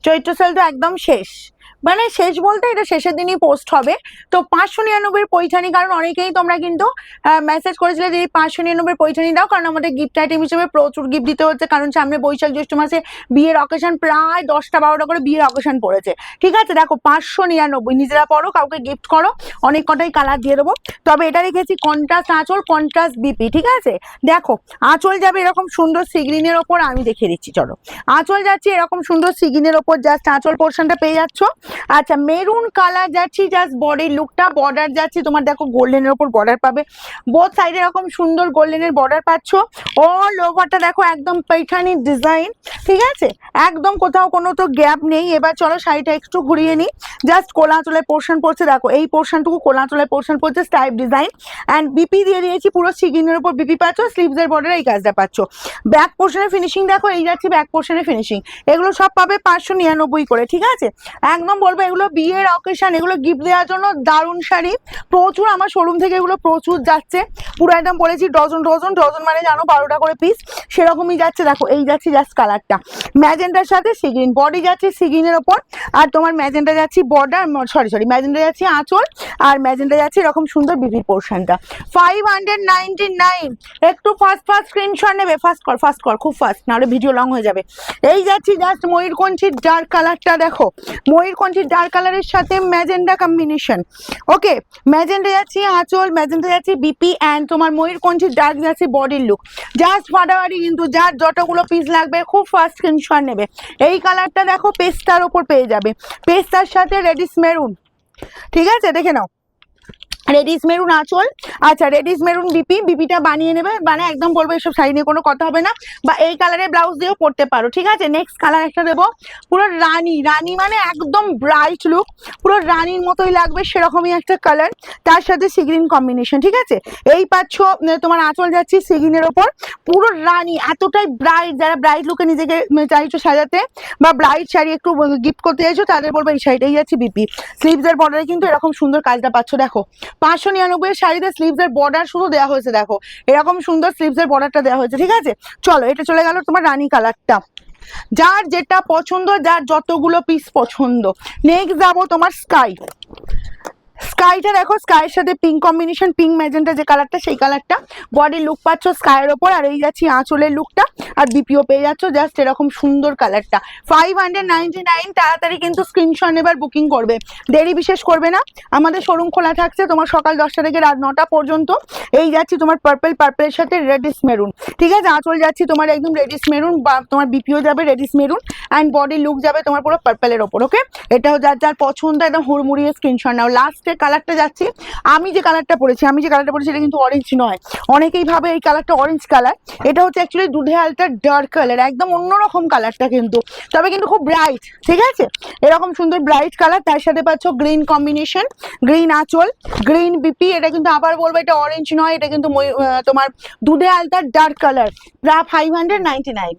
চৈত্র sell তো একদম শেষ, মানে শেষ বলতে এটা শেষের দিনই পোস্ট হবে। তো 599 পৈঠানি, কারণ অনেকেই তোমরা কিন্তু মেসেজ করেছিলে যে 599 পৈঠানি দাও, কারণ আমাদের গিফট আইটেম হিসেবে প্রচুর গিফট দিতে হচ্ছে, কারণ সামনে বৈশাখ জ্যৈষ্ঠ মাসে বিয়ের অকেশন, প্রায় 10টা 12টা করে বিয়ের অকেশন পড়েছে। ঠিক আছে, দেখো 599, নিজেরা পড়ো, কাউকে গিফট করো, অনেক কটাই কালার দিয়ে দেবো। তবে এটা রেখেছি কন্ট্রাস্ট আঁচল, কন্ট্রাস্ট বিপি। ঠিক আছে, দেখো আঁচল যাবে এরকম সুন্দর সিগ্রিনের ওপর, আমি দেখিয়ে দিচ্ছি চলো। আঁচল যাচ্ছে এরকম সুন্দর সিগ্রিনের ওপর, জাস্ট আঁচল পোর্শনটা পেয়ে যাচ্ছ। আচ্ছা, মেরুন কালার যাচ্ছি, জাস্ট বডির লুকটা, বর্ডার যাচ্ছি তোমার দেখো গোল্ডেনের ওপর বর্ডার পাবে, বোথ সাইডে এরকম সুন্দর গোল্ডেনের বর্ডার পাচ্ছ। অল ওভারটা দেখো একদম पैठाনির ডিজাইন। ঠিক আছে, একদম কোথাও কোনো তো গ্যাপ নেই। এবার চলো শাড়িটা একটু ঘুরিয়ে নিই। জাস্ট কোলা আঁচলের পোর্শন পড়ছে, দেখো এই পোর্শনটুকু কোলা আঁচলের পোর্শন পড়ছে, স্টাইপ ডিজাইন অ্যান্ড বিপি দিয়ে দিয়েছি, পুরো সিগিনের উপর বিপি পাচ্ছ, স্লিভসের বর্ডারে এই কাজটা পাচ্ছ। ব্যাক পোর্শনের ফিনিশিং দেখো, এই যাচ্ছে ব্যাক পোর্শনের ফিনিশিং, এগুলো সব পাবে 599 করে। ঠিক আছে, একদম বলবো এগুলো বিয়ের অকেশন, এগুলো গিফট দেওয়ার জন্য দারুণ শাড়ি, প্রচুর আমার শোরুম থেকে এগুলো প্রচুর যাচ্ছে, পুরো একদম বলেছি ডজন ডজন ডজন, মানে জানো 12টা করে পিস, সেরকমই যাচ্ছে। দেখো এই যাচ্ছে জাস্ট কালারটা ম্যাজেন্টার সাথে সিগ্রিন, বডি যাচ্ছে সিগ্রিনের ওপর, আর তোমার ম্যাজেন্টা যাচ্ছে বর্ডার, সরি ম্যাজেন্টা যাচ্ছে আঁচল, আর ম্যাজেন্টা যাচ্ছে এরকম সুন্দর বিপি পোর্শনটা। 599, একটু ফাস্ট স্ক্রিনশট নেবে, ফাস্ট কর খুব ফাস্ট, নাহলে ভিডিও লং হয়ে যাবে। এই যাচ্ছি জাস্ট ময়ূরকণ্ঠীর ডার্ক কালারটা, দেখো ময়ূরকণ্ঠীর ডার্ক কালারের সাথে ম্যাজেন্টা কম্বিনেশন। ওকে, ম্যাজেন্টা যাচ্ছি আঁচল, ম্যাজেন্টা যাচ্ছি বিপি অ্যান্ড তোমার ময়ূরকণ্ঠীর ডার্ক যাচ্ছে বডির লুক, জাস্ট ফাটাফাটি। কিন্তু যার যতগুলো পিস লাগবে খুব ফাস্ট স্ক্রিনশট নেবে। এই কালারটা দেখো পেস্তার ওপর পেয়ে যাবে, পেস্তার সাথে রেডিশ মেরুন। ঠিক আছে, দেখে নাও, রেডিশ মেরুন আঁচল। আচ্ছা, রেডিশ মেরুন বিপি, বিপিটা বানিয়ে নেবে, মানে একদম বলবো এসব শাড়ি নিয়ে কোনো কথা হবে না, বা এই কালারের ব্লাউজ দিয়েও পরতে পারো। ঠিক আছে, নেক্সট কালার একটা দেবো, পুরো রানী রানী, মানে একদম ব্রাইট লুক, পুরো রানীর মতোই লাগবে সেরকমই একটা কালার, তার সাথে সিগ্রিন কম্বিনেশন। ঠিক আছে, এই পাচ্ছ তোমার আঁচল যাচ্ছি সিগ্রিনের ওপর, পুরো রানী, এতটাই ব্রাইট, যারা ব্রাইট লুকে নিজেকে চাইছো সাজাতে বা ব্রাইট শাড়ি একটু গিফট করতে চাইছো, তাদের বলবো এই শাড়িটাই যাচ্ছে বিপি। স্লিভসের বর্ডারে কিন্তু এরকম সুন্দর কাজটা পাচ্ছ, দেখো 599 এর শাড়িতে স্লিভসের বর্ডার শুধু দেওয়া হয়েছে, দেখো এরকম সুন্দর স্লিভসের বর্ডারটা দেওয়া হয়েছে। ঠিক আছে, চলো এটা চলে গেল তোমার রানী কালারটা, যার যেটা পছন্দ, যার যতগুলো পিস পছন্দ। নেক্সট যাবো তোমার স্কাই, স্কাইটা দেখো, স্কাইয়ের সাথে পিঙ্ক কম্বিনেশন, পিঙ্ক ম্যাজেন্টা যে কালারটা, সেই কালারটা, বডির লুক পাচ্ছ স্কাইয়ের ওপর, আর এই যাচ্ছি আঁচলের লুকটা, আর বিপিও পেয়ে যাচ্ছ জাস্ট এরকম সুন্দর কালারটা। 599, তাড়াতাড়ি কিন্তু স্ক্রিনশট নেবার বুকিং করবে, দেরি বিশেষ করবে না। আমাদের শোরুম খোলা থাকছে তোমার সকাল 10টা থেকে রাত 9টা পর্যন্ত। এই যাচ্ছি তোমার পার্পেলের সাথে রেডিশ মেরুন। ঠিক আছে, আঁচল যাচ্ছি তোমার একদম রেডিশ মেরুন, বা তোমার বিপিও যাবে রেডিশ মেরুন, অ্যান্ড বডির লুক যাবে তোমার পুরো পার্পেলের ওপর। ওকে, এটাও যার যার পছন্দ একদম হুড়মুড়িয়ে স্ক্রিনশট নাও। লাস্ট কালারটা যাচ্ছি, আমি যে কালারটা পরেছি এটা কিন্তু অরেঞ্জ নয়, অনেকেই ভাবে এই কালারটা অরেঞ্জ কালার, এটা হচ্ছে অ্যাকচুয়ালি দুধে হালকা ডার্ক কালার, একদম অন্যরকম কালারটা কিন্তু, তবে কিন্তু খুব ব্রাইট। ঠিক আছে, এরকম সুন্দর ব্রাইট কালার, তার সাথে পাচ্ছ গ্রিন কম্বিনেশন, গ্রিন আঁচল, গ্রিন বিপি। এটা কিন্তু আবার বলবো এটা অরেঞ্জ নয়, এটা কিন্তু তোমার দুধে হালকা ডার্ক কালার, প্রায় 599।